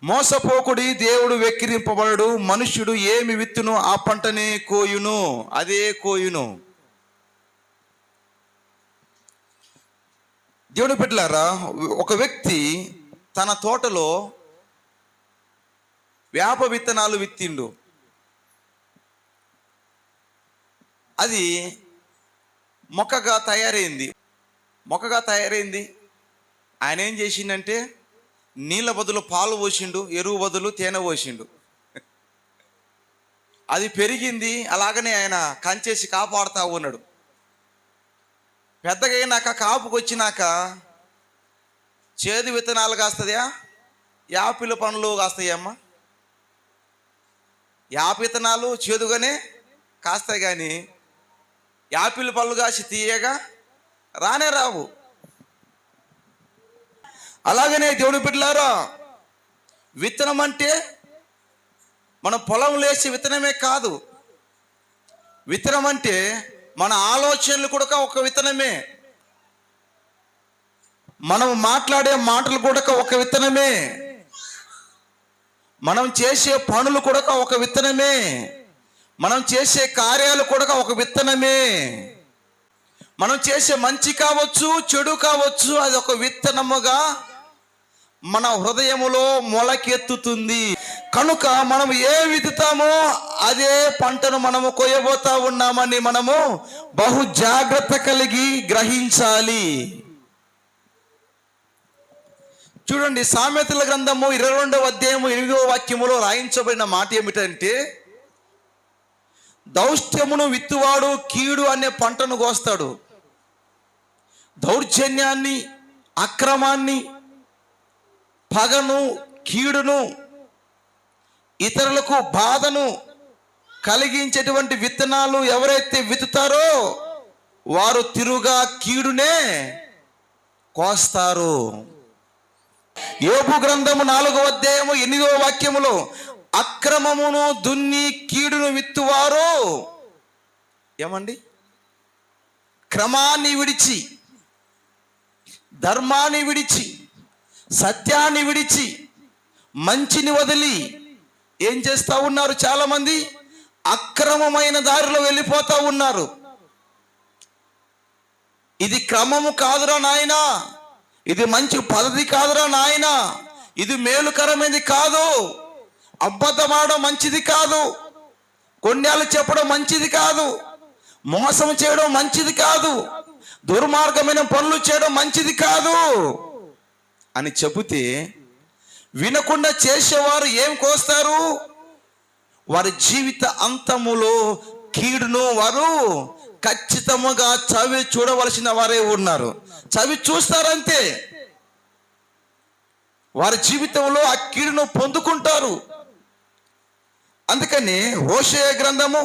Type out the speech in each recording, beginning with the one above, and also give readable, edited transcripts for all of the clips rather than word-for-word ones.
మోసపోకుడి, దేవుడు వెక్కిరింపబడడు. మనుష్యుడు ఏమి విత్తును ఆ పంటనే కోయును, అదే కోయును. దేవుని బిడ్డలారా, ఒక వ్యక్తి తన తోటలో వేప విత్తనాలు విత్తిండు. అది మొక్కగా తయారైంది. ఆయన ఏం చేసిండంటే నీళ్ళ బదులు పాలు పోసిండు, ఎరువు బదులు తేనె పోసిండు. అది పెరిగింది. అలాగనే ఆయన కంచేసి కాపాడుతూ ఉన్నాడు. పెద్దగా అయినాక, కాపుకి వచ్చినాక చేదు విత్తనాలు కాస్తుందా, యాపిల్ పండ్లు కాస్తాయమ్మా? యాప విత్తనాలు చేదుగానే కాస్తాయి, కానీ యాపిల్ పళ్ళు కాసి తీయగా రానే రావు. అలాగనే దేవుని బిడ్డలారా, విత్తనం అంటే మనం పొలం లేచి విత్తనమే కాదు. విత్తనం అంటే మన ఆలోచనలు కూడా ఒక విత్తనమే. మనం మాట్లాడే మాటలు కూడా ఒక విత్తనమే. మనం చేసే పనులు కూడా ఒక విత్తనమే. మనం చేసే కార్యాలు కూడా ఒక విత్తనమే. మనం చేసే మంచి కావచ్చు, చెడు కావచ్చు, అది ఒక విత్తనముగా మన హృదయములో మొలకెత్తుతుంది. కనుక మనం ఏ విత్తుతామో అదే పంటను మనము కొయ్యబోతా ఉన్నామని మనము బహు జాగ్రత్త కలిగి గ్రహించాలి. చూడండి, సామెతల గ్రంథము 22వ అధ్యాయము 8వ వాక్యములో రాయించబడిన మాట ఏమిటంటే, దౌష్ట్యమును విత్తువాడు కీడు అనే పంటను కోస్తాడు. దౌర్జన్యాన్ని, అక్రమాన్ని, పగను, కీడును, ఇతరులకు బాధను కలిగించేటువంటి విత్తనాలు ఎవరైతే విత్తుతారో వారు తిరుగా కీడునే కోస్తారు. యోబు గ్రంథము 4వ అధ్యాయము 8వ వాక్యములో, అక్రమమును దున్ని కీడును విత్తువారు ఏమండి, క్రమాన్ని విడిచి, ధర్మాన్ని విడిచి, సత్యాన్ని విడిచి, మంచిని వదిలి ఏం చేస్తూ ఉన్నారు? చాలా మంది అక్రమమైన దారిలో వెళ్ళిపోతూ ఉన్నారు. ఇది క్రమము కాదురా నాయనా, ఇది మంచి పద్ధతి కాదురా నాయనా, ఇది మేలుకరమైనది కాదు, అబద్ధమాడడం మంచిది కాదు, కొన్నేళ్ళు చెప్పడం మంచిది కాదు, మోసం చేయడం మంచిది కాదు, దుర్మార్గమైన పనులు చేయడం మంచిది కాదు అని చెబితే వినకుండా చేసేవారు ఏం కోస్తారు? వారి జీవిత అంతములో కీడును వారు ఖచ్చితంగా చవి చూడవలసిన వారే ఉన్నారు. చవి చూస్తారంతే, వారి జీవితంలో ఆ కీడును పొందుకుంటారు. అందుకని హోషేయ గ్రంథము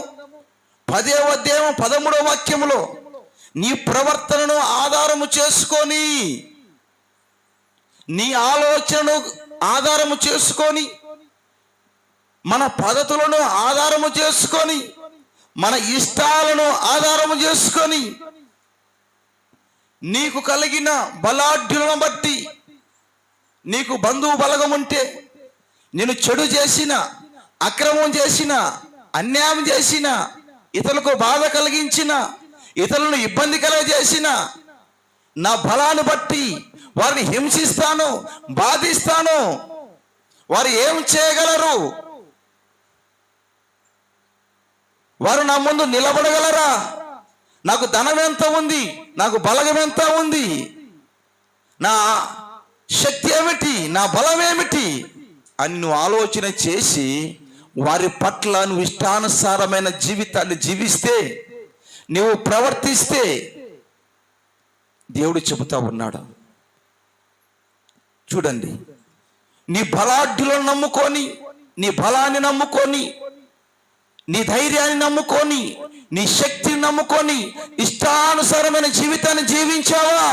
10వ అధ్యాయం 13వ వాక్యములో, నీ ప్రవర్తనను ఆధారము చేసుకొని, నీ ఆలోచనను ఆధారము చేసుకొని, మన పద్ధతులను ఆధారము చేసుకొని, మన ఇష్టాలను ఆధారము చేసుకొని, నీకు కలిగిన బలాఢ్యులను బట్టి, నీకు బంధువు బలగం ఉంటే, నేను చెడు చేసిన, అక్రమం చేసిన, అన్యాయం చేసిన, ఇతరులకు బాధ కలిగించిన, ఇతరులను ఇబ్బంది కలగజేసిన, నా బలాన్ని బట్టి వారిని హింసిస్తాను, బాధిస్తాను. వారు ఏం చేయగలరు? వారు నా ముందు నిలబడగలరా? నాకు ధనం ఎంత ఉంది, నాకు బలగం ఎంత ఉంది, నా శక్తి ఏమిటి, నా బలం ఏమిటి అని నువ్వు ఆలోచన చేసి వారి పట్ల నువ్వు ఇష్టానుసారమైన జీవితాన్ని జీవిస్తే, నువ్వు ప్రవర్తిస్తే, దేవుడు చెబుతా ఉన్నాడు. చూడండి, నీ బలాఢ్యులను నమ్ముకొని, నీ బలాన్ని నమ్ముకొని, నీ ధైర్యాన్ని నమ్ముకొని, నీ శక్తిని నమ్ముకొని ఇష్టానుసారమైన జీవితాన్ని జీవించావా?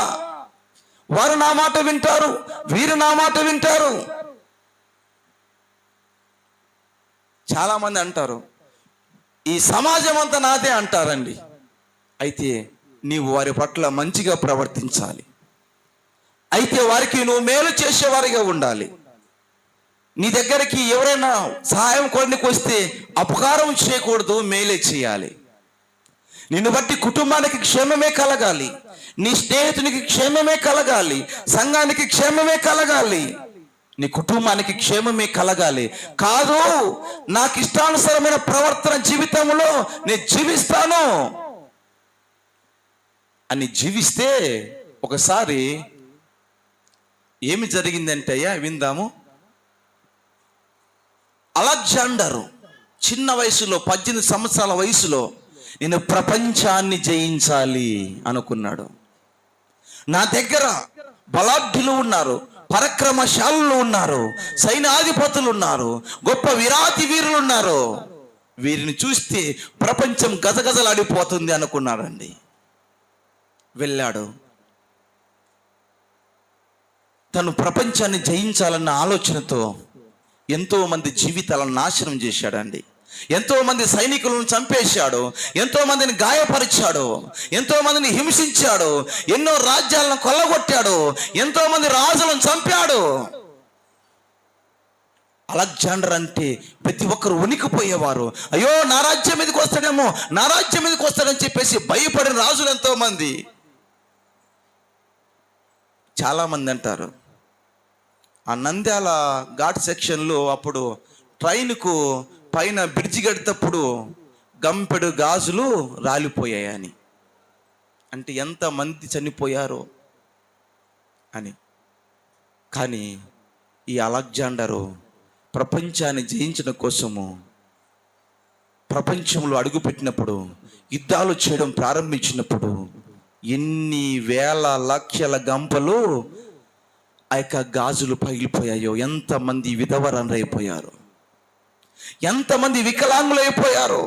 వారు నా మాట వింటారు, వీరు నా మాట వింటారు. చాలా మంది అంటారు, ఈ సమాజం అంతా నాదే అంటారండి. అయితే నీవు వారి పట్ల మంచిగా ప్రవర్తించాలి. అయితే వారికి నువ్వు మేలు చేసేవారిగా ఉండాలి. నీ దగ్గరికి ఎవరైనా సహాయం కోరడానికి వస్తే అపకారం చేయకూడదు, మేలే చేయాలి. నిన్ను బట్టి కుటుంబానికి క్షేమమే కలగాలి, నీ స్నేహితునికి క్షేమమే కలగాలి, సంఘానికి క్షేమమే కలగాలి, నీ కుటుంబానికి క్షేమమే కలగాలి. కాదు నాకు ఇష్టానుసారమైన ప్రవర్తన జీవితంలో నేను జీవిస్తాను అని జీవిస్తే ఒకసారి ఏమి జరిగిందంటే అయ్యా విందాము. అలెగ్జాండరు చిన్న వయసులో 18 సంవత్సరాల వయసులో నేను ప్రపంచాన్ని జయించాలి అనుకున్నాడు. నా దగ్గర బలాఢ్యులు ఉన్నారు, పరాక్రమశాలులు ఉన్నారు, సైన్యాధిపతులు ఉన్నారు, గొప్ప విరాటి వీరులు ఉన్నారు, వీరిని చూస్తే ప్రపంచం గజగజలాడిపోతుంది అనుకున్నాడండి. వెళ్ళాడు. తను ప్రపంచాన్ని జయించాలన్న ఆలోచనతో ఎంతో మంది జీవితాలను నాశనం చేశాడండి. ఎంతో మంది సైనికులను చంపేశాడు, ఎంతో మందిని గాయపరిచాడు, ఎంతో మందిని హింసించాడు, ఎన్నో రాజ్యాలను కొల్లగొట్టాడు, ఎంతో మంది రాజులను చంపాడు. అలెగ్జాండర్ అంటే ప్రతి ఒక్కరు ఉనికిపోయేవారు. అయ్యో నా రాజ్యం మీదకి వస్తాడేమో, నా రాజ్యం మీదకి వస్తాడని చెప్పేసి భయపడిన రాజులు ఎంతో మంది. చాలా మంది అంటారు ఆ నంద్యాల ఘాట్ సెక్షన్లో అప్పుడు ట్రైన్కు పైన బ్రిడ్జి కట్టేటప్పుడు గంపెడు గాజులు రాలిపోయాయని, అంటే ఎంతమంది చనిపోయారో అని. కానీ ఈ అలెగ్జాండరు ప్రపంచాన్ని జయించడం కోసము ప్రపంచంలో అడుగుపెట్టినప్పుడు, యుద్ధాలు చేయడం ప్రారంభించినప్పుడు ఎన్ని వేల లక్షల గంపలు ఆ యొక్క గాజులు పగిలిపోయాయో, ఎంతమంది విధవరాలైపోయారు, ఎంతమంది వికలాంగులైపోయారు.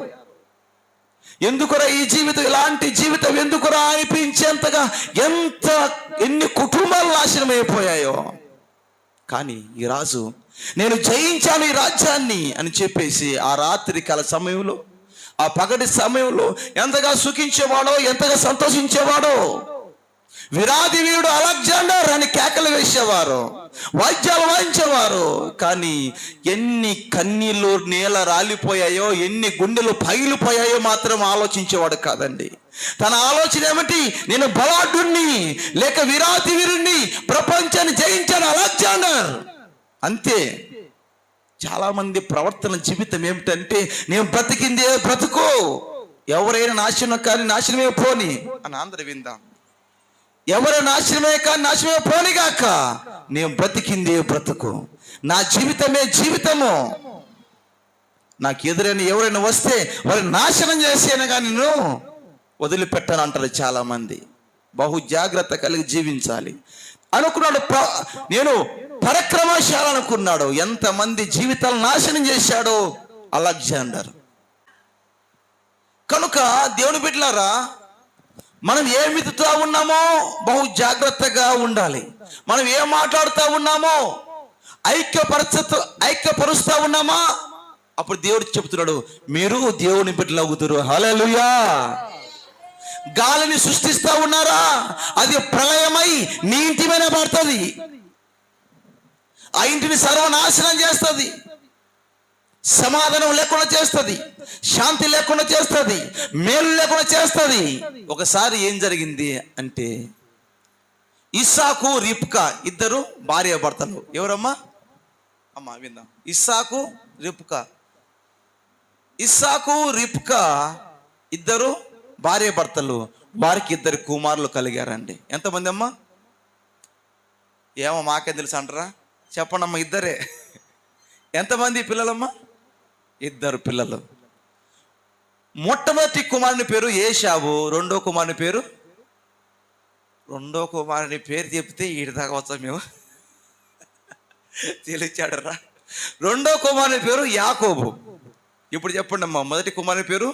ఎందుకురా ఈ జీవితం, ఇలాంటి జీవితం ఎందుకురా అనిపించేంతగా ఎన్ని కుటుంబాలు నాశనం అయిపోయాయో. కానీ ఈ రాజు నేను జయించాను ఈ రాజ్యాన్ని అని చెప్పేసి ఆ రాత్రి కాల సమయంలో, ఆ పగటి సమయంలో ఎంతగా సుఖించేవాడో, ఎంతగా సంతోషించేవాడో. విరాటి వీరుడు అలెగ్జాండర్ అని కేకలు వేసేవారు, వాద్యాలు వాయించేవారు. కానీ ఎన్ని కన్నీళ్ళు నేల రాలిపోయాయో, ఎన్ని గుండెలు పగిలిపోయాయో మాత్రం ఆలోచించేవాడు కాదండి. తన ఆలోచన ఏమిటి? నేను బలాఢ్యుణ్ణి లేక విరాటి వీరుణ్ణి, ప్రపంచాన్ని జయించాను అలెగ్జాండర్, అంతే. చాలా మంది ప్రవర్తన జీవితం ఏమిటంటే నేను బ్రతికిందే బ్రతుకు, ఎవరైనా నాశనం కానీ నాశనమే పోని అని అందరూ విందాం. ఎవరైనా నాశనమే కానీ నాశనమే పోనిగాక, నేను బ్రతికిందే బ్రతుకు, నా జీవితమే జీవితము, నాకు ఎదురైన ఎవరైనా వస్తే వారిని నాశనం చేసేను కానీ నేను వదిలిపెట్టాను అంటారు చాలా మంది. బహు జాగ్రత్త కలిగి జీవించాలి అనుకున్నాడు. నేను పరాక్రమశాలి అనుకున్నాడు. ఎంతమంది జీవితాలను నాశనం చేశాడు అలెగ్జాండర్. కనుక దేవుని బిడ్డలారా, మనం ఏ విధుతా ఉన్నామో బహు జాగ్రత్తగా ఉండాలి. మనం ఏం మాట్లాడుతూ ఉన్నామో ఐక్యపరుస్తా ఉన్నామా, అప్పుడు దేవుడు చెబుతున్నాడు మీరు దేవుని బిడ్డలు అవుతారు. హల్లెలూయా. గాలిని సృష్టిస్తా ఉన్నారా, అది ప్రళయమై నీ ఇంటి మీద పడుతుంది, ఆ ఇంటిని సర్వనాశనం చేస్తుంది, సమాధానం లేకుండా చేస్తుంది, శాంతి లేకుండా చేస్తుంది, మేలు లేకుండా చేస్తుంది. ఒకసారి ఏం జరిగింది అంటే, ఇస్సాకు రిబ్కా ఇద్దరు భార్య భర్తలు. ఎవరమ్మా? అమ్మా విందాం. ఇస్సాకు రిబ్కా ఇద్దరు భార్య భర్తలు. వారికి 2 కుమారులు కలిగారండి. ఎంతమంది అమ్మా? ఏమో మాకే తెలుసు అంటారా? చెప్పండి అమ్మా. 2. ఎంతమంది పిల్లలమ్మా? 2 పిల్లలు. మొట్టమొదటి కుమారుని పేరు ఏశావు, రెండో కుమారుని పేరు చెప్తే ఈడి దాకా వచ్చాం మేము, తెలిచాడరా. రెండో కుమారుని పేరు యాకోబు. ఇప్పుడు చెప్పండి అమ్మా. మొదటి కుమారుని పేరు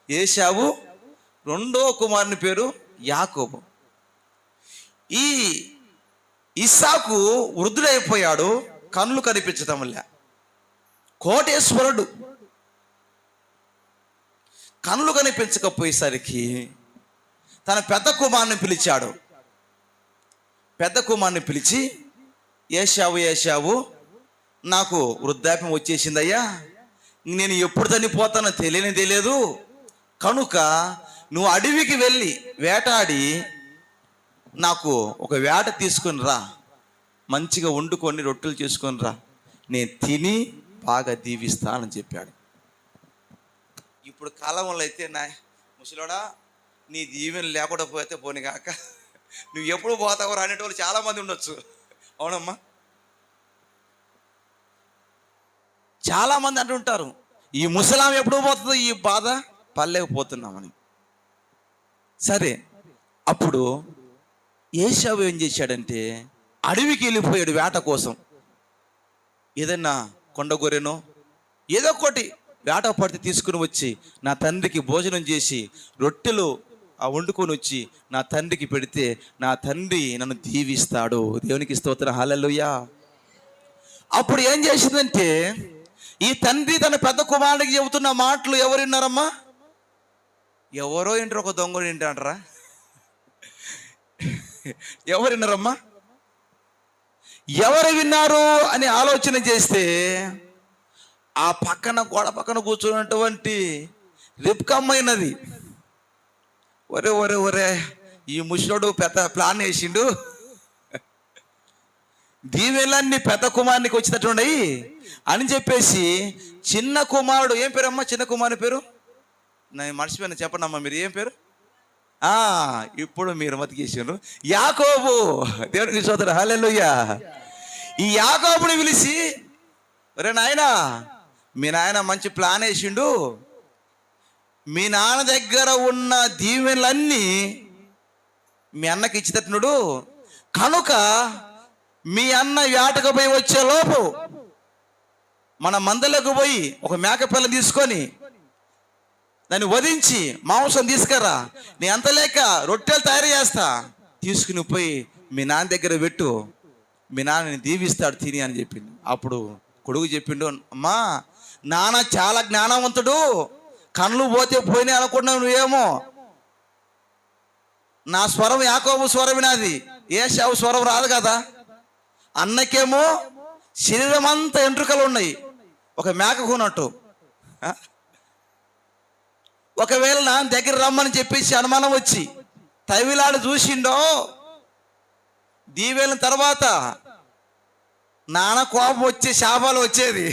ఏశావు, రెండో కుమారుని పేరు యాకోబు. ఈ ఇస్సాకు వృద్ధుడైపోయాడు, కన్నులు కనిపించటం వల్ల. కోటేశ్వరుడు. కన్నులు కనిపించకపోయేసరికి తన పెద్ద కుమారుని పిలిచాడు. పెద్ద కుమారుని పిలిచి, ఏశావు నాకు వృద్ధాప్యం వచ్చేసిందయ్యా, నేను ఎప్పుడు చనిపోతానో తెలియదు, కనుక నువ్వు అడవికి వెళ్ళి వేటాడి నాకు ఒక వేట తీసుకొని రా, మంచిగా వండుకొని రొట్టెలు చేసుకొని రా, నేను తిని బాగా దీవిస్తానని చెప్పాడు. ఇప్పుడు కాలంలో అయితే ముసలోడా నీ దీవెన లేకుండా పోతే పోనీ కాక నువ్వు ఎప్పుడు పోతావు అనేటోళ్ళు చాలామంది ఉండొచ్చు. అవునమ్మా, చాలామంది అంటుంటారు ఈ ముసలాం ఎప్పుడు పోతుందో ఈ బాధ పడలేకపోతున్నామని. సరే, అప్పుడు ఏశావు ఏం చేశాడంటే అడవికి వెళ్ళిపోయాడు వేట కోసం. ఏదన్నా కొండగొర్రెనో ఏదో ఒకటి వేట పడితే తీసుకుని వచ్చి నా తండ్రికి భోజనం చేసి రొట్టెలు వండుకొని వచ్చి నా తండ్రికి పెడితే నా తండ్రి నన్ను దీవిస్తాడు. దేవునికి స్తోత్రం, హల్లెలూయా. అప్పుడు ఏం చేసిందంటే ఈ తండ్రి తన పెద్ద కుమారుడికి చెబుతున్న మాటలు ఎవరు విన్నారమ్మా? ఎవరో ఏంటారు, ఒక దొంగడు ఏంటంటారా? ఎవరు విన్నారమ్మా? ఎవరు విన్నారు అని ఆలోచన చేస్తే ఆ పక్కన గోడ పక్కన కూర్చున్నటువంటి రిబ్కమ్మైనది, ఒరే ఒరే ఒరే ఈ ముసలోడు పెద్ద ప్లాన్ వేసిండు, దీవెలన్నీ పెద్ద కుమారునికి వచ్చినట్టున్నాయి అని చెప్పేసి చిన్న కుమారుడు, ఏం పేరు అమ్మా చిన్న కుమారుని పేరు? నేను మర్చిపోయినా, చెప్పండి అమ్మా మీరు ఏం పేరు? ఇప్పుడు మీరు మతికేసారు, యాకోబు. దేవునికి స్తోత్రం, హల్లెలూయా. ఈ యాకోబుని పిలిచి, ఒరే నాయనా, మీ నాయన మంచి ప్లాన్ వేసిండు, మీ నాన్న దగ్గర ఉన్న దీవెనలన్నీ మీ అన్నకి ఇచ్చినట్టున్నాడు, కనుక మీ అన్న వేటకు పోయి వచ్చే లోపు మన మందలకు పోయి ఒక మేకపిల్ల తీసుకొని దాన్ని వధించి మాంసం తీసుకురా, నీ అంత లేక రొట్టెలు తయారు చేస్తా, తీసుకుని పోయి మీ నాన్న దగ్గర పెట్టు, మీ నాన్నని దీవిస్తాడు తిని అని చెప్పిండు. అప్పుడు కొడుకు చెప్పిండు, అమ్మా నాన్న చాలా జ్ఞానవంతుడు, కళ్ళు పోతే పోయినాయి అనుకున్నావు నువ్వేమో, నా స్వరం యాకోబు స్వరం వినాది, ఏశావు స్వరం రాదు కదా. అన్నకేమో శరీరం అంతా ఎంట్రుకలు ఉన్నాయి, ఒక మేక కొన్నట్టు. ఒకవేళ నా దగ్గర రమ్మని చెప్పేసి అనుమానం వచ్చి తవిలాడు చూసిండో, దీవెల తర్వాత నాన్న కోపం వచ్చే శాపాలు వచ్చేది.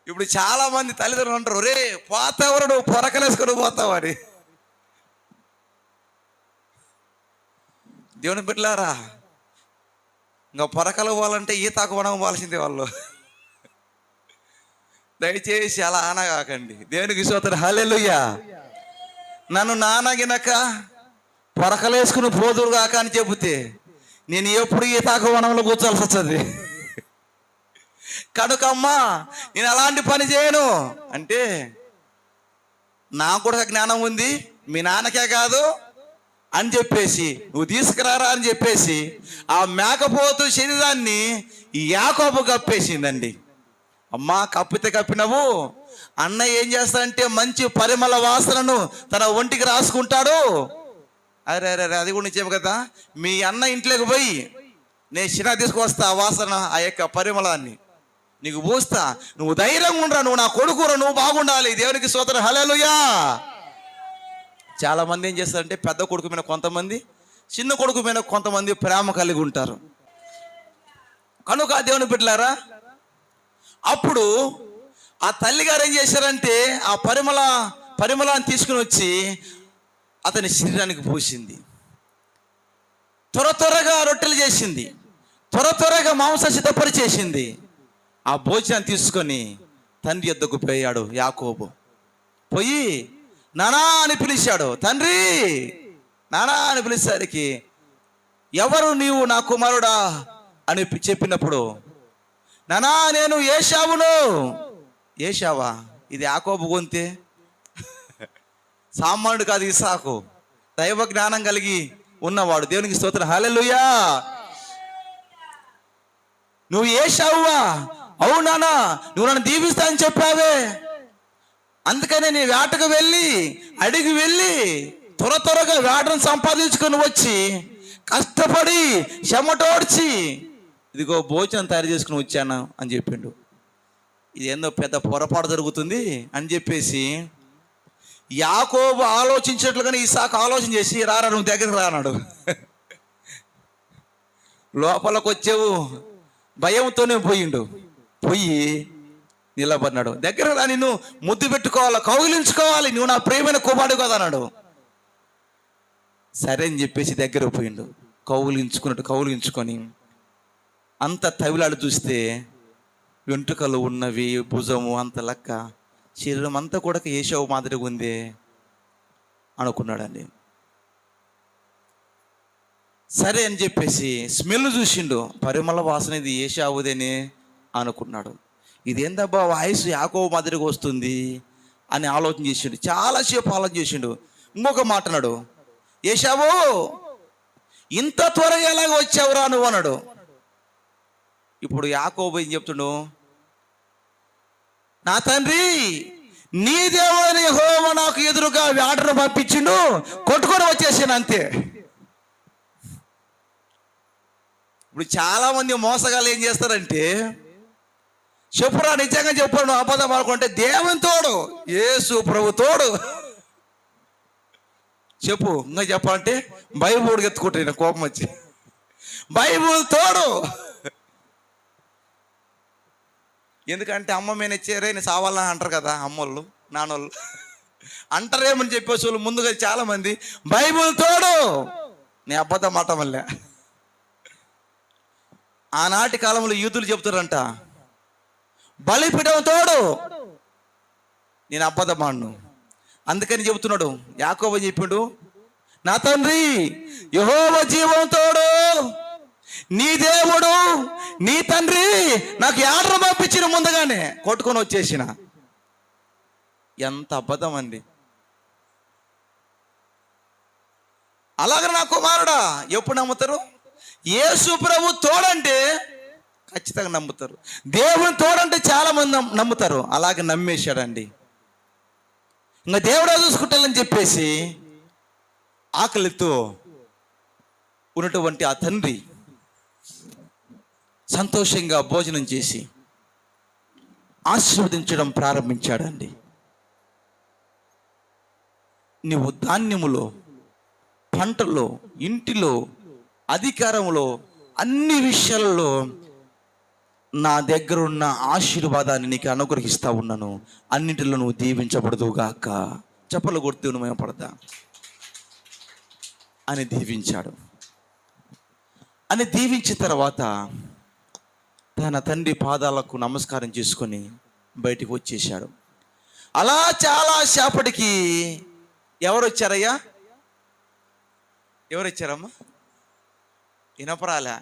ఇప్పుడు చాలా మంది తల్లిదండ్రులు అంటారు, రే పోతావరు నువ్వు పొరకలేసుకొని పోతావని. దేవుని బిడ్డలారా, ఇంకా పొరకలు పోవాలంటే ఈతాకు వనం పోవాల్సిందే వాళ్ళు. దయచేసి అలా అనగాకండి. దేవునికి స్తోత్రం, హల్లెలూయా. నన్ను నానగినక పొరకలేసుకుని పోదురు కాక అని చెబితే నేను ఎప్పుడు ఈతాకు వనంలో కూర్చోాల్సి వస్తుంది. కనుకమ్మా నేను అలాంటి పని చేయను అంటే, నాకు కూడా జ్ఞానం ఉంది, మీ నాన్నకే కాదు అని చెప్పేసి నువ్వు తీసుకురారా అని చెప్పేసి ఆ మేకపోతు శరీరాన్ని యాకోబు కప్పేసిందండి. అమ్మా కప్పితే కప్పినవు, అన్న ఏం చేస్తాడంటే మంచి పరిమళ వాసనను తన ఒంటికి రాసుకుంటాడు. అరే అరే అది కూడా నిజం కదా. మీ అన్న ఇంట్లోకి పోయి నేను చిన్న తీసుకొస్తా ఆ వాసన, ఆ యొక్క పరిమళాన్ని నీకు పూస్తా, నువ్వు ధైర్యంగా ఉండరా, నువ్వు నా కొడుకురా, నువ్వు బాగుండాలి. దేవునికి స్తోత్రం, హల్లెలూయా. చాలా మంది ఏం చేస్తారంటే పెద్ద కొడుకు మీద కొంతమంది, చిన్న కొడుకు మీద కొంతమంది ప్రేమ కలిగి ఉంటారు. కనుక దేవుని బిడ్డలారా, అప్పుడు ఆ తల్లిగారు ఏం చేశారంటే ఆ పరిమళాన్ని తీసుకుని వచ్చి అతని శరీరానికి పూసింది. త్వరగా రొట్టెలు చేసింది, త్వరగా మాంసం సిద్ధపరిచేసింది. ఆ భోజనాన్ని తీసుకొని తండ్రి యొద్దకు పోయాడు యాకోబు. పోయి నానా అని పిలిచాడు. తండ్రి నానా అని పిలిచేసరికి, ఎవరు నీవు నా కుమారుడా అని చెప్పినప్పుడు, నానా నేను ఏశావును. ఏశావా? ఇది యాకోబు గొంతే, సామాన్యుడు కాదు, ఇస్సాకు దైవ జ్ఞానం కలిగి ఉన్నవాడు. దేవునికి స్తోత్రం, హల్లెలూయా. నువ్వు ఏశావువా? అవునానా, నువ్వు నన్ను దీవిస్తా అని చెప్పావే, అందుకనే నీ వేటకు వెళ్ళి అడిగి వెళ్ళి త్వరగా వేటను సంపాదించుకొని వచ్చి కష్టపడి చెమటోడ్చి ఇదిగో భోజనం తయారు చేసుకుని వచ్చాను అని చెప్పిండు. ఇదేందో పెద్ద పొరపాటు జరుగుతుంది అని చెప్పేసి యాకోబు ఆలోచించినట్లుగానే ఇసాకు ఆలోచన చేసి రారా నువ్వు దగ్గరికి రానాడు. లోపలికి వచ్చావు భయంతోనే పోయి నిలబడినాడు. దగ్గర రా, నిన్ను ముద్దు పెట్టుకోవాలి, కౌగిలించుకోవాలి, నువ్వు నా ప్రియమైన కుమారుడు కదా అన్నాడు. సరే అని చెప్పేసి దగ్గర పోయిండు. కౌగిలించుకొని అంత తవిలాడు చూస్తే వెంట్రుకలు ఉన్నవి, భుజము అంత లెక్క, శరీరం అంతా కూడా ఏషావు మాదిరిగా ఉంది అనుకున్నాడండి. సరే అని చెప్పేసి స్మెల్ చూసిండు, పరిమళ వాసన ఇది ఏషావుదని అనుకున్నాడు. ఇదేందబ్బా వాయిస్ యాకోబు మాదిరిగా వస్తుంది అని ఆలోచన చేసిండు. చాలాసేపు ఆలోచన చేసిండు. ఇంకొక మాట అన్నాడు, ఏషావు ఇంత త్వరగా ఎలాగ వచ్చావురా నువ్వు అన్నాడు. ఇప్పుడు యాకోబు ఏం చెప్తుండు, నా తండ్రి నీ దేవుని యెహోవా నాకు ఎదురుగా వేటను పంపించిండు, కొట్టుకొని వచ్చేసాను అంతే. ఇప్పుడు చాలామంది మోసగాళ్ళు ఏం చేస్తారంటే, చెప్పురా నిజంగా చెప్పాడు నువ్వు అబద్ధం అనుకుంటే, దేవుని తోడు యేసు ప్రభు తోడు చెప్పు. ఇంకా చెప్పాలంటే బైబుల్ ఎత్తుకుంటాను కోపం వచ్చి, బైబుల్ తోడు. ఎందుకంటే అమ్మ మీద ఇచ్చారే నేను సావాలని అంటారు కదా అమ్మోళ్ళు నాన్నోళ్ళు, అంటారేమని చెప్పేసి వాళ్ళు ముందుగా చాలామంది బైబుల్ తోడు. నీ అబద్ధం మాట వల్లే ఆనాటి కాలంలో యూతులు చెప్తారంట, బలిపీఠం తోడు. నేను అబద్ధమాను. అందుకని చెబుతున్నాడు యాకోబు చెప్పిండు, నా తండ్రి యెహోవా జీవం తోడు, నీ దేవుడు నీ తండ్రి నాకు యాడను పంపించిన ముందుగానే కొట్టుకొని వచ్చేసిన. ఎంత అబద్ధం అండి. అలాగే నా కుమారుడా ఎప్పుడు నమ్ముతారు? యేసు ప్రభు తోడంటే ఖచ్చితంగా నమ్ముతారు. దేవుని తోడంటే చాలా మంది నమ్ముతారు. అలాగే నమ్మేశాడండి. ఇంకా దేవుడా చూసుకుంటానని చెప్పేసి ఆకలితో ఉన్నటువంటి ఆ తండ్రి సంతోషంగా భోజనం చేసి ఆశీర్వదించడం ప్రారంభించాడండి. నువ్వు ధాన్యములో, పంటలో, ఇంటిలో, అధికారంలో, అన్ని విషయాలలో నా దగ్గర ఉన్న ఆశీర్వాదాన్ని నీకు అనుగ్రహిస్తా ఉన్నాను, అన్నింటిలో నువ్వు దీవించబడదుగాక. చెప్పలు కొడుతూ నువ్వు పడతా అని దీవించాడు. అని దీవించిన తర్వాత తన తండ్రి పాదాలకు నమస్కారం చేసుకొని బయటికి వచ్చేసాడు. అలా చాలా సేపటికి ఎవరు వచ్చారయ్యా? ఎవరు వచ్చారమ్మా? వినపరాలే,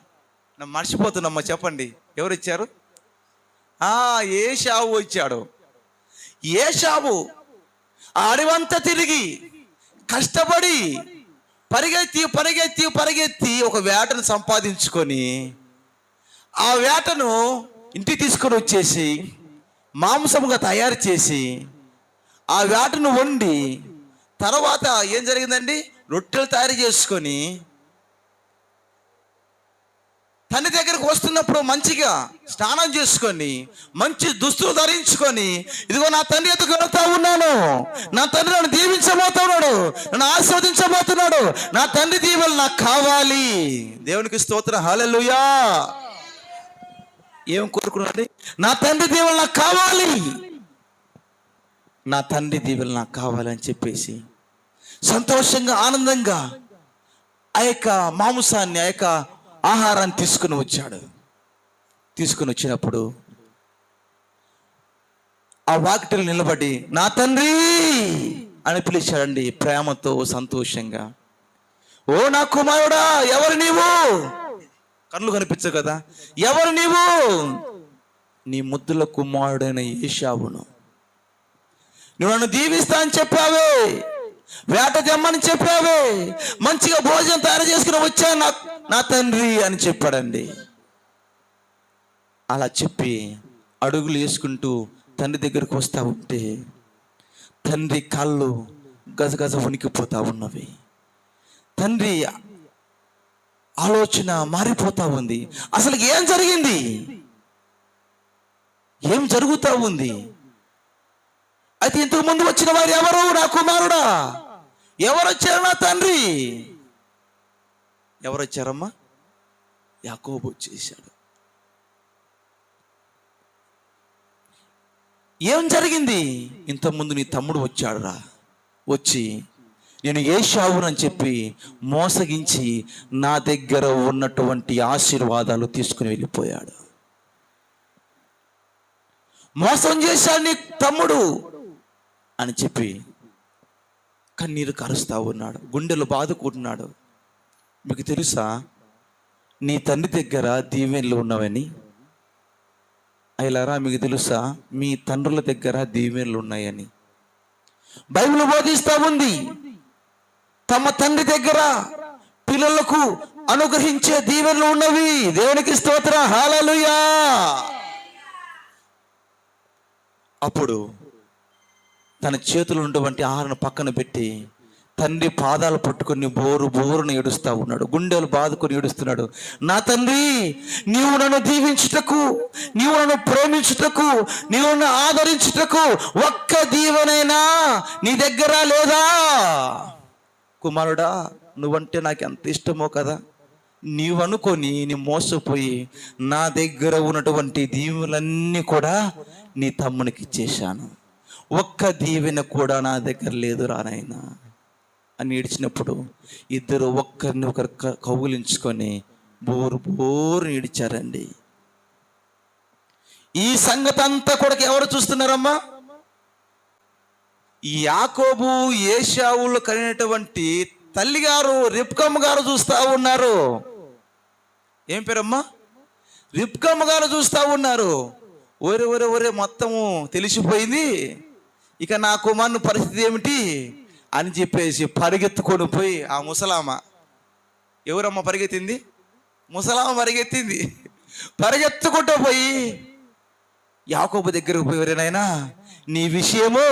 నేను మర్చిపోతున్నామ్మా, చెప్పండి ఎవరు వచ్చారు? ఏషావు వచ్చాడు. ఏషావు అడవంతా తిరిగి కష్టపడి పరిగెత్తి ఒక వేటను సంపాదించుకొని ఆ వేటను ఇంటికి తీసుకొని వచ్చేసి మాంసముగా తయారు చేసి ఆ వేటను వండి తర్వాత ఏం జరిగిందండి, రొట్టెలు తయారు చేసుకొని తండ్రి దగ్గరకు వస్తున్నప్పుడు మంచిగా స్నానం చేసుకొని మంచి దుస్తులు ధరించుకొని, ఇదిగో నా తండ్రి ఎదుగు వెళ్తా ఉన్నాను, నా తండ్రి నన్ను దీవించబోతున్నాడు, నన్ను ఆస్వాదించబోతున్నాడు, నా తండ్రి దీవెనలు నాకు కావాలి. దేవునికి స్తోత్రం, హల్లెలూయా. ఏం కోరుకున్నాడు? నా తండ్రి దీవెనలు నాకు కావాలి, నా తండ్రి దీవెనలు నాకు కావాలని చెప్పేసి సంతోషంగా ఆనందంగా ఆ యొక్క మాంసాన్ని, ఆ యొక్క ఆహారాన్ని తీసుకుని వచ్చాడు. తీసుకుని వచ్చినప్పుడు ఆ వాకిటలు నిలబడి నా తండ్రి అని పిలిచాడండి, ప్రేమతో సంతోషంగా. ఓ నా కుమారుడా, ఎవరు నీవు? కళ్ళు కనిపించవు కదా. ఎవరు నీవు? నీ ముద్దుల కుమారుడైన ఏషావును. నువ్వు నన్ను దీవిస్తా అని చెప్పావే, వేట తెమ్మని చెప్పావే, మంచిగా భోజనం తయారు చేసుకుని వచ్చాను నా తండ్రి అని చెప్పాడండి. అలా చెప్పి అడుగులు వేసుకుంటూ తండ్రి దగ్గరకు వస్తూ ఉంటే తండ్రి కాళ్ళు గజగజ వణికిపోతా ఉన్నవి. తండ్రి ఆలోచన మారిపోతా ఉంది. అసలు ఏం జరిగింది, ఏం జరుగుతూ ఉంది? అయితే ఇంతకు ముందు వచ్చిన వారు ఎవరు? నా కుమారుడా, ఎవరు వచ్చారు? నా తండ్రి. ఎవరు వచ్చారమ్మా? యాకోబు వచ్చేసాడు. ఏం జరిగింది? ఇంతకుముందు నీ తమ్ముడు వచ్చాడురా, వచ్చి నేను ఏశావునని చెప్పి మోసగించి నా దగ్గర ఉన్నటువంటి ఆశీర్వాదాలు తీసుకుని వెళ్ళిపోయాడు. మోసం చేశాడు నీ తమ్ముడు అని చెప్పి కన్నీరు కరుస్తా ఉన్నాడు, గుండెలు బాదుకుంటున్నాడు. మీకు తెలుసా నీ తండ్రి దగ్గర దీవెనలు ఉన్నవని? అయిలారా, మీకు తెలుసా మీ తండ్రుల దగ్గర దీవెనలు ఉన్నాయని? బైబిల్ బోధిస్తూ ఉంది, తమ తండ్రి దగ్గర పిల్లలకు అనుగ్రహించే దీవెనలు ఉన్నవి. దేవునికి స్తోత్రం, హల్లెలూయా. అప్పుడు తన చేతులు ఉన్నటువంటి ఆహారం పక్కన పెట్టి తండ్రి పాదాలు పట్టుకొని బోరును ఏడుస్తూ ఉన్నాడు, గుండెలు బాదుకొని ఏడుస్తున్నాడు. నా తండ్రి, నీవు నన్ను దీవించుటకు, నీవు నన్ను ప్రేమించుటకు, నీవు నన్ను ఆదరించుటకు ఒక్క దీవెనైనా నీ దగ్గర లేదా? కుమారుడా, నువ్వంటే నాకు ఎంత ఇష్టమో కదా, నీవనుకొని నీ మోసపోయి నా దగ్గర ఉన్నటువంటి దీవెనలన్నీ కూడా నీ తమ్మునికి ఇచ్చేశాను, ఒక్క దీవెన కూడా నా దగ్గర లేదు రానాయన అని ఏడ్చినప్పుడు ఇద్దరు ఒక్కరిని ఒకరు కౌగిలించుకొని బోరు ఏడిచారండి. ఈ సంగతి అంతా కూడా ఎవరు చూస్తున్నారమ్మా? ఈ యాకోబు ఏశావులు కలిగినటువంటి తల్లిగారు రిబ్కమ్మ గారు చూస్తూ ఉన్నారు. ఏం పేరమ్మా? రిబ్కమ్మ గారు చూస్తూ ఉన్నారు. ఒరే మొత్తము తెలిసిపోయింది, ఇక నా కుమారుని పరిస్థితి ఏమిటి అని చెప్పేసి పరిగెత్తుకొని పోయి ఆ ముసలామ, ఎవరమ్మ పరిగెత్తింది? ముసలామ పరిగెత్తింది. పరిగెత్తుకుంటూ పోయి యాకోబు దగ్గరకు పోయి, ఎవరైనా నీ విషయము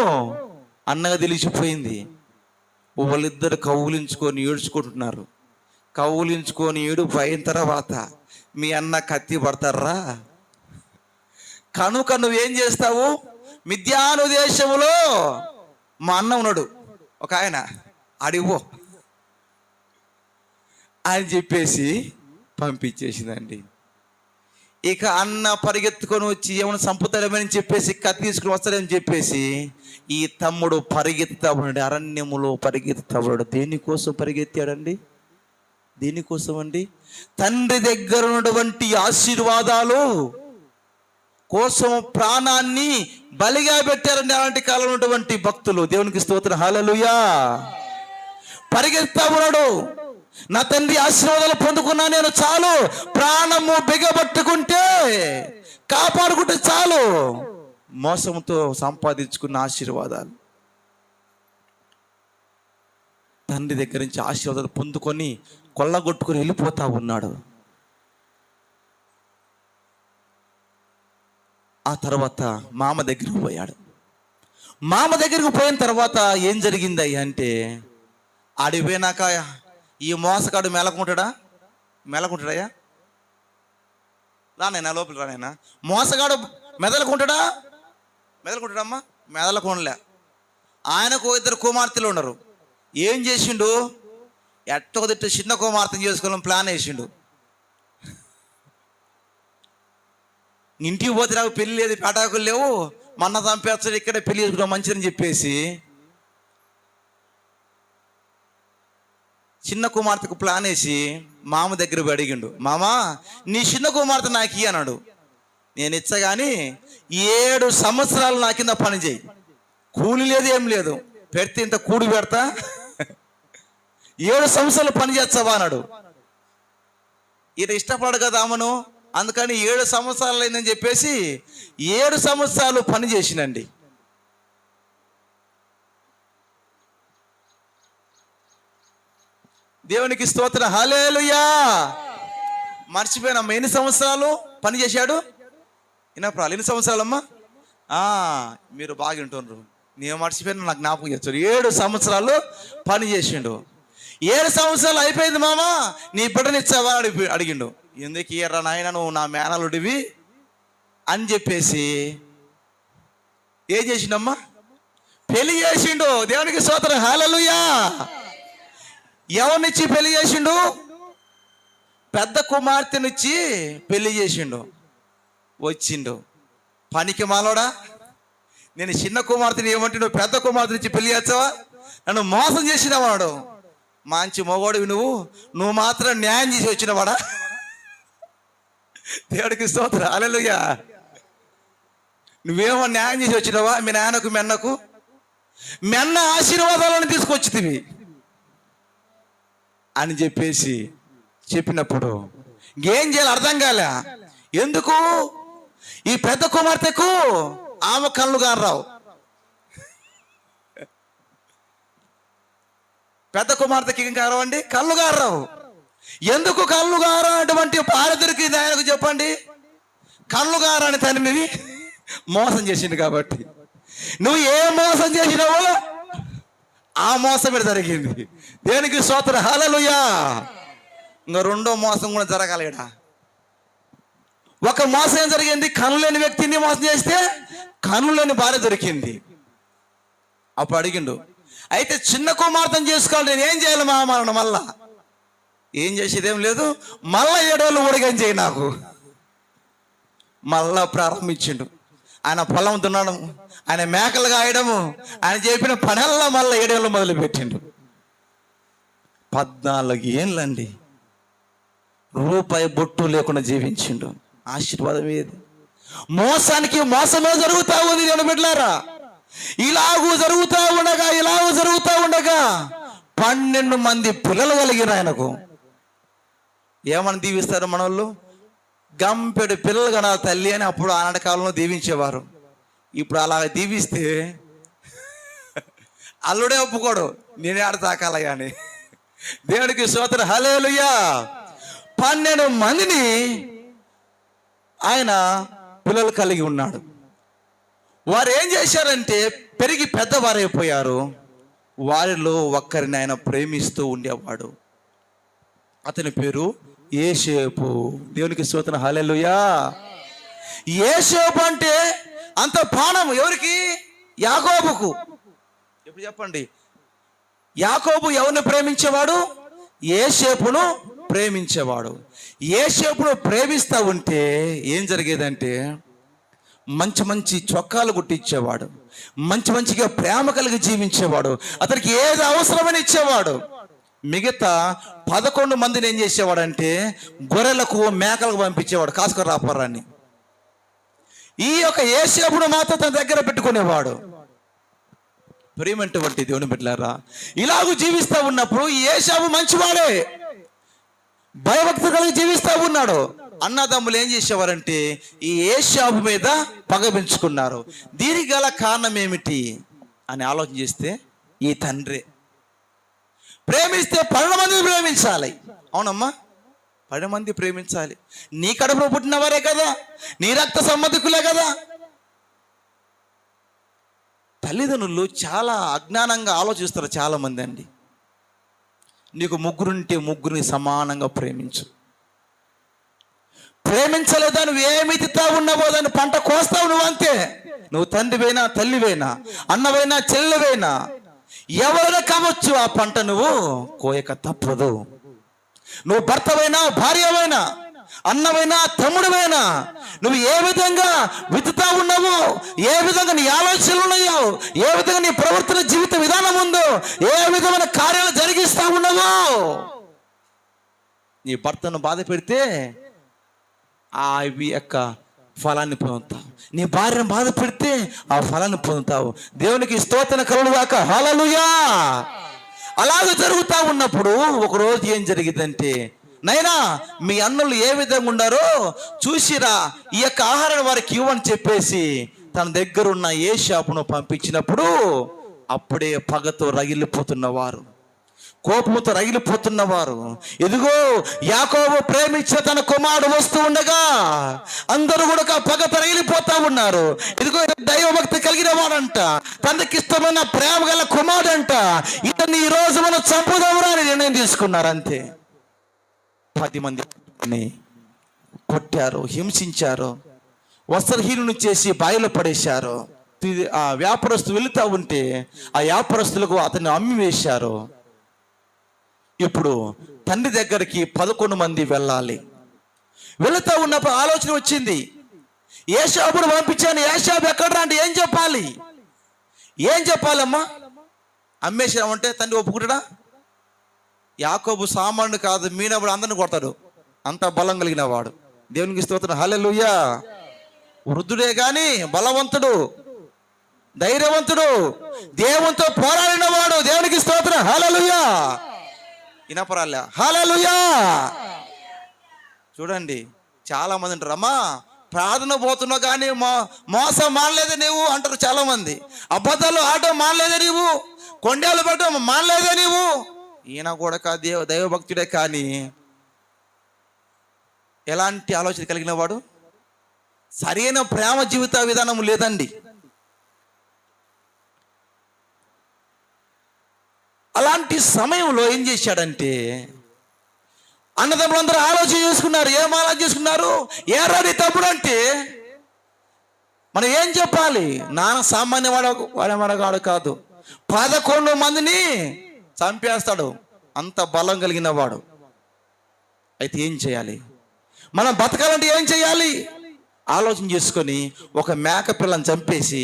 అన్నగా తెలిసిపోయింది. వాళ్ళిద్దరు కౌగులించుకొని ఏడ్చుకుంటున్నారు. కౌగులించుకొని అయిన తర్వాత మీ అన్న కత్తి పడతారా కనుక నువ్వేం చేస్తావు? మిద్యాను దేశములో మా అన్న ఉన్నాడు ఒక ఆయన, అడిగో అని చెప్పేసి పంపించేసిందండి. ఇక అన్న పరిగెత్తుకొని వచ్చి ఏమైనా చంపుతాడేమని చెప్పేసి కత్తి తీసుకుని వస్తాడని చెప్పేసి ఈ తమ్ముడు పరిగెత్తుతా ఉన్నాడు, అరణ్యములో పరిగెత్తుతా ఉన్నాడు. దేనికోసం పరిగెత్తాడండి? దేనికోసం అండి? తండ్రి దగ్గర ఉన్నటువంటి ఆశీర్వాదాలు కోసం ప్రాణాన్ని బలిగా పెట్టారండి అలాంటి కాలంలో ఉన్నటువంటి భక్తులు. దేవునికి స్తోత్రం, హల్లెలూయా. పరిగెత్తా ఉన్నాడు, నా తండ్రి ఆశీర్వాదాలు పొందుకున్నా నేను, చాలు, ప్రాణము బిగబట్టుకుంటే కాపాడుకుంటే చాలు. మోసంతో సంపాదించుకున్న ఆశీర్వాదాలు, తండ్రి దగ్గర నుంచి ఆశీర్వాదాలు పొందుకొని కొల్లగొట్టుకొని వెళ్ళిపోతా ఉన్నాడు. ఆ తర్వాత మామ దగ్గరికి పోయాడు. మామ దగ్గరికి పోయిన తర్వాత ఏం జరిగింది అంటే, ఆడిపోయినాక ఈ మోసగాడు మెలకుంటాడయ్యా? రానైనా లోపల రానైనా. మోసగాడు మెదలుకుంటాడమ్మా? మెదలకొనలే. ఆయనకు ఇద్దరు కుమార్తెలు ఉన్నారు. ఏం చేసిండు? ఎట్టొకదిట్టు చిన్న కుమార్తెను చేసుకోవాలని ప్లాన్ వేసిండు. ఇంటికి పోతే నాకు పెళ్ళి లేదు, పేటాకులు లేవు, మన్న చంపేస్తాడు, ఇక్కడే పెళ్లి చేసుకున్నాం మంచిదని చెప్పేసి చిన్న కుమార్తెకు ప్లాన్ వేసి మామ దగ్గర అడిగిండు, మామా నీ చిన్న కుమార్తె నాకు ఇయ్యి అన్నాడు. నేను ఇచ్చగాని 7 సంవత్సరాలు నా కింద పని చేయి, కూలి లేదు ఏం లేదు, పెడితే ఇంత కూడి పెడతా, 7 సంవత్సరాలు పని చేస్తావా అన్నాడు. ఈయన ఇష్టపడడు కదా ఆమెను, అందుకని 7 సంవత్సరాలు అయిందని చెప్పేసి 7 సంవత్సరాలు పని చేసినండి. దేవునికి స్తోత్రం, హల్లెలూయా. మర్చిపోయినమ్మా, ఎన్ని సంవత్సరాలు పని చేశాడు? వినప్రాలు ఎన్ని సంవత్సరాలమ్మా? మీరు బాగా వింటున్నారు, నేను మర్చిపోయినా నాకు జ్ఞాపకం చేస్తారు. 7 సంవత్సరాలు పని చేసిండు. 7 సంవత్సరాలు అయిపోయింది మామ, నీ బిడ్డనిచ్చావా అని అడిగిండు. ఎందుకు ఇయ్యరా నాయన, నువ్వు నా మేనలుడివి అని చెప్పేసి ఏం చేసిండమ్మా, పెళ్లి చేసిండు. దేవునికి స్తోత్రం, హల్లెలూయా. ఎవరినిచ్చి పెళ్లి చేసిండు? పెద్ద కుమార్తెనిచ్చి పెళ్లి చేసిండు. వచ్చిండు పనికి మాలోడా, నేను చిన్న కుమార్తెని ఏమంటే నువ్వు పెద్ద కుమార్తెనిచ్చి పెళ్లి చేస్తావా, నన్ను మోసం చేసినవాడు. మంచి మొగోడివి నువ్వు మాత్రం న్యాయం చేసి వచ్చినవాడా? దేవుడికి స్తోత్రం, హల్లెలూయా. నువ్వేమో న్యాయం చేసి వచ్చినావా? మీ నాన్నకు మెన్న ఆశీర్వాదాలను తీసుకొచ్చితివి అని చెప్పేసి చెప్పినప్పుడు ఏం చేయాలి అర్థం కాలే. ఎందుకు? ఈ పెద్ద కుమార్తెకు ఆమె కళ్ళు గారావు. పెద్ద కుమార్తెకి ఏం కారవండి? కళ్ళు గారావు. ఎందుకు కళ్ళు గారటువంటి భార్య దొరికింది ఆయనకు చెప్పండి? కళ్ళు గారని తనివి మోసం చేసింది కాబట్టి. నువ్వు ఏ మోసం చేసినావో ఆ మోసం మీద జరిగింది. దేనికి స్తోత్రం, హల్లెలూయా. ఇంకా రెండో మోసం కూడా జరగాలిడా. ఒక మోసం ఏం జరిగింది? కన్ను లేని వ్యక్తిని మోసం చేస్తే కన్ను లేని భార్య దొరికింది. అప్పుడు అడిగిండు, అయితే చిన్న కుమార్తెను చేసుకోవాలి, నేను ఏం చేయాలి మామలను? మళ్ళా ఏం చేసేదేం లేదు, మళ్ళా 7 ఏళ్ళు ఊడిగం చేయి నాకు. మళ్ళా ప్రారంభించిండు. ఆయన పొలం దున్నడము, ఆయన మేకలు కాయడము, ఆయన చెప్పిన పనల్లా మళ్ళీ 7 ఏళ్ళు మొదలు పెట్టిండు. 14 ఏళ్ళండి రూపాయి బొట్టు లేకుండా జీవించిండు. ఆశీర్వాదం ఏది? మోసానికి మోసమే జరుగుతా ఉంది. నేను బిడ్డలారా, ఇలాగూ జరుగుతూ ఉండగా 12 మంది పిల్లలు కలిగిన ఆయనకు ఏమని దీవిస్తారు మన వాళ్ళు? గంపెడు పిల్లలు కన తల్లి అని అప్పుడు ఆనాటి కాలంలో దీవించేవారు. ఇప్పుడు అలా దీవిస్తే అల్లుడే ఒప్పుకోడు, నేనే ఆడ తాకాలయ్యా అని. దేవుడికి స్తోత్రం, హల్లెలూయా. 12 మందిని ఆయన పిల్లలు కలిగి ఉన్నాడు. వారు ఏం చేశారంటే పెరిగి పెద్దవారైపోయారు. వారిలో ఒక్కరిని ఆయన ప్రేమిస్తూ ఉండేవాడు. అతని పేరు యోసేపు. దేవునికి స్తోత్రం, హల్లెలూయా. యోసేపు అంటే అంత ప్రాణం ఎవరికి? యాకోబుకు. ఇప్పుడు చెప్పండి, యాకోబు ఎవరిని ప్రేమించేవాడు? యోసేపును ప్రేమించేవాడు. యోసేపును ప్రేమిస్తూ ఉంటే ఏం జరిగేదంటే మంచి మంచి చొక్కాలు కుట్టించేవాడు, మంచిగా ప్రేమ కలిగి జీవించేవాడు, అతనికి ఏది అవసరమని ఇచ్చేవాడు. మిగతా 11 మందిని ఏం చేసేవాడంటే గొర్రెలకు మేకలకు పంపించేవాడు, కాసుకొని రాపరాన్ని. ఈ యొక్క యోసేపును మాత్రం తన దగ్గర పెట్టుకునేవాడు. ప్రేమంటువంటి దేవుని బిడ్డలారా, ఇలాగూ జీవిస్తూ ఉన్నప్పుడు యోసేపు మంచివాడే, భయభక్తి కలిగి జీవిస్తూ ఉన్నాడు. అన్నదమ్ములు ఏం చేసేవారంటే ఈ యోసేపు మీద పగ పెంచుకున్నారు. దీనికి గల కారణం ఏమిటి అని ఆలోచన చేస్తే ఈ తండ్రి ప్రేమిస్తే 12 మందిని ప్రేమించాలి. అవునమ్మా, 10 మంది ప్రేమించాలి. నీ కడుపులో పుట్టినవారే కదా, నీ రక్త సంబంధికులే కదా. తల్లిదండ్రులు చాలా అజ్ఞానంగా ఆలోచిస్తారు చాలా మంది అండి. నీకు ముగ్గురుంటే ముగ్గురిని సమానంగా ప్రేమించు. ప్రేమించలేదా నువ్వు ఏమి తిత్తా ఉన్నావో దాన్ని పంట కోస్తావు నువ్వు, అంతే. నువ్వు తండ్రివైనా తల్లివైనా అన్నవైనా చెల్లెవైనా ఎవరైనా కావచ్చు, ఆ పంట నువ్వు కోయక తప్పదు. నువ్వు భర్తవైనా భార్యవైనా అన్నవైనా తమ్ముడివైనా నువ్వు ఏ విధంగా విత్తుతా ఉన్నావో, ఏ విధంగా నీ ఆలోచనలు ఉన్నాయో, ఏ విధంగా నీ ప్రవర్తన జీవిత విధానం ఉందో, ఏ విధమైన కార్యాలు జరిగిస్తా ఉన్నావో, నీ భర్తను బాధ పెడితే ఆ యొక్క ఫలాన్ని పొందుతావు. నీ భార్యను బాధ పెడితే ఆ ఫలాన్ని పొందుతావు. దేవునికి స్తోత్రం కలుగుగాక, హల్లెలూయా. అలాగ జరుగుతూ ఉన్నప్పుడు ఒకరోజు ఏం జరిగిందంటే, నైనా మీ అన్నలు ఏ విధంగా ఉండారో చూసిరా, ఈ యొక్క ఆహారాన్ని వారికి ఇవ్వని చెప్పేసి తన దగ్గర ఉన్న యోసేపును పంపించినప్పుడు అప్పుడే పగతో రగిలిపోతున్న వారు, కోపముతో రగిలిపోతున్నవారు, ఇదిగో యాకోబు ప్రేమించే తన కుమారుడు వస్తూ ఉండగా అందరూ కూడా పగతో రగిలిపోతా ఉన్నారు. ఇదిగో దైవభక్తి కలిగిన వాడంట, తనకి ఇష్టమైన ప్రేమ గల కుమారుడు అంట, ఇతన్ని ఈ రోజు మనం చంపుదామురా అని నిర్ణయం తీసుకున్నారు. అంతే, 10 మంది కొట్టారు, హింసించారు, వస్త్రహీనుని చేసి బాయిలో పడేశారు. ఆ వ్యాపారస్తులు వెళుతూ ఉంటే ఆ వ్యాపారస్తులకు అతన్ని అమ్మి వేశారు. ఇప్పుడు తండ్రి దగ్గరికి 11 మంది వెళ్ళాలి. వెళుతూ ఉన్నప్పుడు ఆలోచన వచ్చింది, ఏశాబును పంపించాను, ఏశాబు ఎక్కడరా అంటే ఏం చెప్పాలి? ఏం చెప్పాలమ్మా? అమ్మేసామంటే తండ్రి ఒప్పుకుంటాడా? యాకోబు సామాన్యుడు కాదు, మీనప్పుడు అందరిని కొడతాడు, అంత బలం కలిగిన వాడు. దేవునికి స్తోత్రం, హల్లెలూయా. వృద్ధుడే గాని బలవంతుడు, ధైర్యవంతుడు, దేవునితో పోరాడిన వాడు. దేవునికి స్తోత్రం, హల్లెలూయా. ఇనపరాలే, హల్లెలూయా. చూడండి, చాలా మంది అంటారు, అమ్మా ప్రార్థన పోతున్నావు కానీ మోసం మానలేదే నీవు అంటారు చాలా మంది. అబద్ధాలు ఆటో మానలేదే నీవు, కొండేలు పెట్టడం మానలేదే నీవు. ఈయన కూడా దైవభక్తుడే కానీ ఎలాంటి ఆలోచన కలిగిన వాడు? సరైన ప్రేమ జీవిత విధానం లేదండి. అలాంటి సమయంలో ఏం చేశాడంటే, అన్నదమ్ములందరూ ఆలోచన చేసుకున్నారు. ఏం ఆలోచన చేసుకున్నారు? ఏ రాని తమ్ముడు అంటే మనం ఏం చెప్పాలి? నాన్న సామాన్య వాడవాడు కాదు, 11 మందిని చంపేస్తాడు, అంత బలం కలిగిన వాడు. అయితే ఏం చేయాలి? మనం బతకాలంటే ఏం చేయాలి? ఆలోచన చేసుకొని ఒక మేక పిల్లని చంపేసి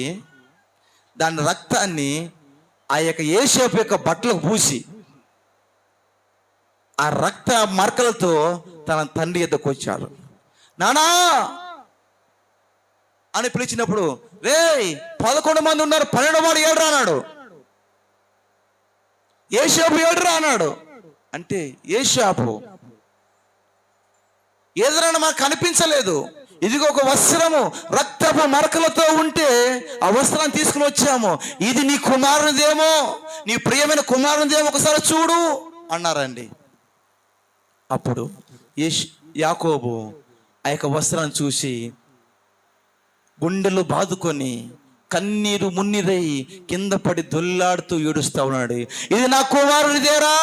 దాని రక్తాన్ని ఆ యొక్క యేసేపు యొక్క బట్టలకు పూసి ఆ రక్త మరకలతో తన తండ్రి ఎద్దకు వచ్చాడు. నానా అని పిలిచినప్పుడు, రే 11 మంది ఉన్నారు, 12వ వాడు ఏడురా అన్నాడు. యేసేపు ఏడురా అన్నాడు. అంటే యేసేపు ఏదైనా మాకు కనిపించలేదు, ఇదిగో ఒక వస్త్రము రక్తపు మరకలతో ఉంటే ఆ వస్త్రాన్ని తీసుకుని వచ్చాము, ఇది నీ కుమారునిదేమో, నీ ప్రియమైన కుమారునిదేమో, ఒకసారి చూడు అన్నారండి. అప్పుడు యాకోబు ఆ యొక్క వస్త్రాన్ని చూసి గుండెలు బాదుకొని కన్నీరు మున్నీరై కింద పడి దొల్లాడుతూ ఏడుస్తా ఉన్నాడు. ఇది నా కుమారునిదేరా,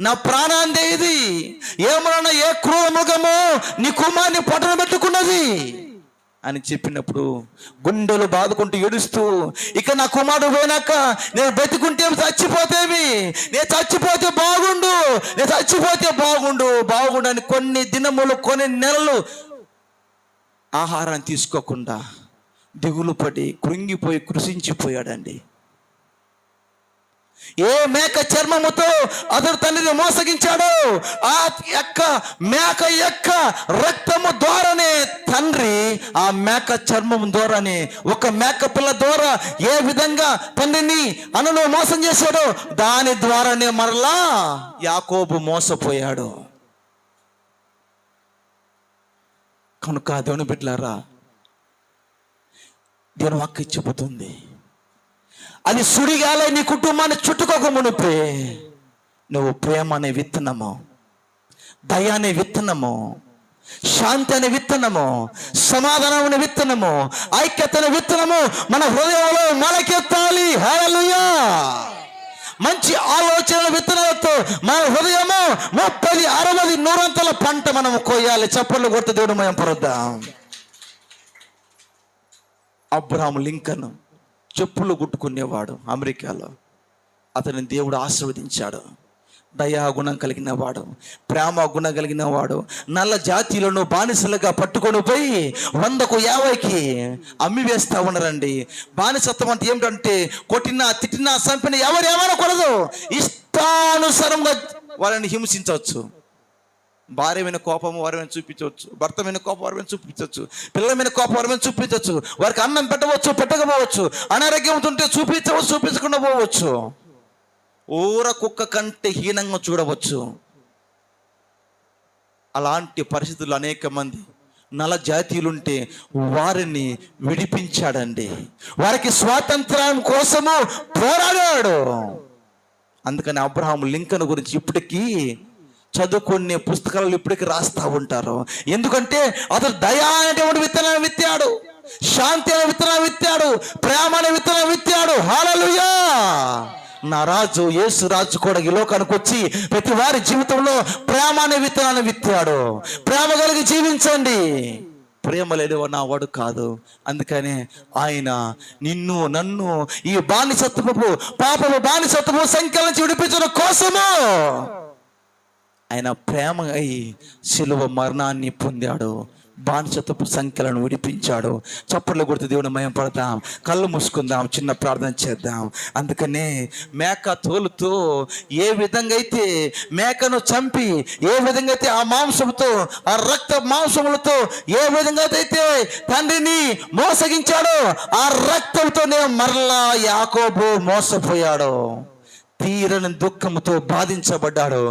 నా ప్రాణాందే, ఇది ఏమన్నా ఏ క్రూర మృగమో నీ కుమారుని పట్టణ పెట్టుకున్నది అని చెప్పినప్పుడు గుండెలు బాదుకుంటూ ఏడుస్తూ, ఇక నా కుమారుడు పోయినాక నేను బతికుంటే చచ్చిపోతేవి, నేను చచ్చిపోతే బాగుండు, నేను చచ్చిపోతే బాగుండు అని కొన్ని దినములు కొన్ని నెలలు ఆహారాన్ని తీసుకోకుండా దిగులు పడి కృంగిపోయి కృషించిపోయాడండి. ఏ మేక చర్మముతో అతడు తండ్రిని మోసగించాడో ఆ యొక్క మేక యొక్క రక్తము ద్వారానే తండ్రి ఆ మేక చర్మము ద్వారానే ఒక మేక పిల్ల ద్వారా ఏ విధంగా తండ్రిని అన్నను మోసం చేశాడో దాని ద్వారానే మరలా యాకోబు మోసపోయాడు. కనుక దేవుని బిడ్డలారా, దేవుని వాక్యం చెబుతుంది, అది సుడిగాలై నీ కుటుంబాన్ని చుట్టుకోక మునిపే నువ్వు ప్రేమ అనే విత్తనము, దయ అనే విత్తనము, శాంతి అనే విత్తనము, సమాధానం అనే విత్తనము, ఐక్యత అనే విత్తనము మన హృదయంలో మొలకెత్తాలి. హల్లెలూయా. మంచి ఆలోచనల విత్తనాలతో మన హృదయము 30, 60, 100 పంట మనం కోయాలి. చప్పట్లు కొట్టి దేవుడు మయం పరుద్దాం. అబ్రహాం లింకన్ చెప్పులు గుట్టుకునేవాడు అమెరికాలో, అతని దేవుడు ఆశీర్వదించాడు. దయా గుణం కలిగిన వాడు, ప్రేమ గుణం కలిగిన వాడు. నల్ల జాతీయులను బానిసలుగా పట్టుకొని పోయి 100కు 50కి అమ్మి వేస్తా ఉన్నారండి. బానిసత్వం అంటే ఏమిటంటే కొట్టినా తిట్టినా చంపినా ఎవరు ఏమనకూడదు, ఇష్టానుసారంగా వాళ్ళని హింసించవచ్చు. భార్య మీద కోపం వారి మీద చూపించవచ్చు, భర్త మీద కోపం వారి మీద చూపించవచ్చు, పిల్లల మీద కోపం వారి మీద చూపించవచ్చు, వారికి అన్నం పెట్టవచ్చు పెట్టకపోవచ్చు, అనారోగ్యం ఉంటే చూపించవచ్చు చూపించకుండా పోవచ్చు, ఊర కుక్క కంటే హీనంగా చూడవచ్చు. అలాంటి పరిస్థితుల్లో అనేక మంది నల జాతీయులుంటే వారిని విడిపించాడండి. వారికి స్వాతంత్రం కోసము పోరాడాడు. అందుకని అబ్రహాం లింకన్ గురించి ఇప్పటికీ చదువుకునే పుస్తకాలు ఇప్పటికీ రాస్తా ఉంటారు. ఎందుకంటే అతను దయా అనేటువంటి విత్తనాన్ని విత్తాడు, శాంతి అనే విత్తనాన్ని విత్తాడు, ప్రేమ అనే విత్తనాన్ని విత్తాడు. హల్లెలూయా! నా రాజు యేసు రాజు కూడా ఈ లోకానికి వచ్చి ప్రతి వారి జీవితంలో ప్రేమ అనే విత్తనాన్ని విత్తాడు. ప్రేమ కలిగి జీవించండి, ప్రేమ లేనివా నా వాడు కాదు. అందుకనే ఆయన నిన్ను నన్ను ఈ బానిసత్వపు పాపము బానిసత్వపు సంఖ్యల నుంచి విడిపించడం కోసము ఆయన ప్రేమ అయి శిలువ మరణాన్ని పొందాడు, బానిసత్వపు సంఖ్యలను విడిపించాడు. చప్పట్లు కొడుతూ దేవుని మయం పడతాం, కళ్ళు మూసుకుందాం, చిన్న ప్రార్థన చేద్దాం. అందుకనే మేక తోలుతో ఏ విధంగా అయితే మేకను చంపి, ఏ విధంగా అయితే ఆ మాంసంతో ఆ రక్త మాంసములతో ఏ విధంగా అయితే తండ్రిని మోసగించాడో ఆ రక్తంతోనే మరలా యాకోబు మోసపోయాడు, తీరని దుఃఖంతో బాధించబడ్డాడు.